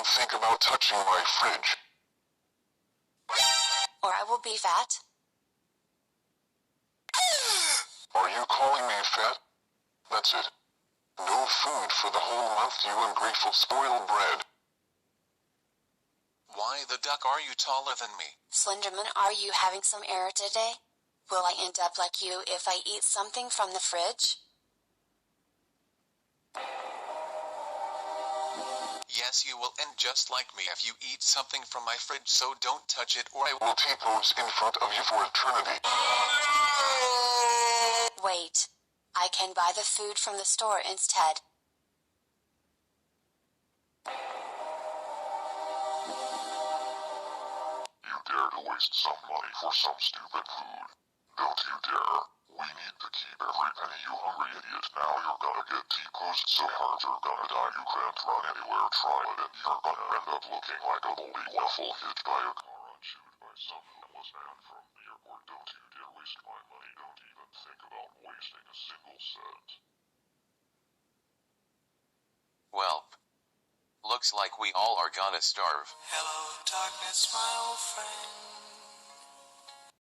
even think about touching my fridge. Or I will be fat. Are you calling me fat? That's it. No food for the whole month, you ungrateful spoiled brat. Why the duck are you taller than me? Slenderman, are you having some error today? Will I end up like you if I eat something from the fridge? Yes, you will end just like me if you eat something from my fridge, so don't touch it or I will T-pose in front of you for eternity. Wait. I can buy the food from the store instead. You dare to waste some money for some stupid food. Don't you dare. We need to keep every penny, you hungry idiot. Now you're gonna get T-posed so hard you're gonna die. You can't run anywhere, try it, and you're gonna end up looking like a bully waffle hit by a car and chewed by some homeless man from the airport. Don't you dare waste my money. Don't even think about wasting a single cent. Well, looks like we all are gonna starve. Hello, darkness, my old friend.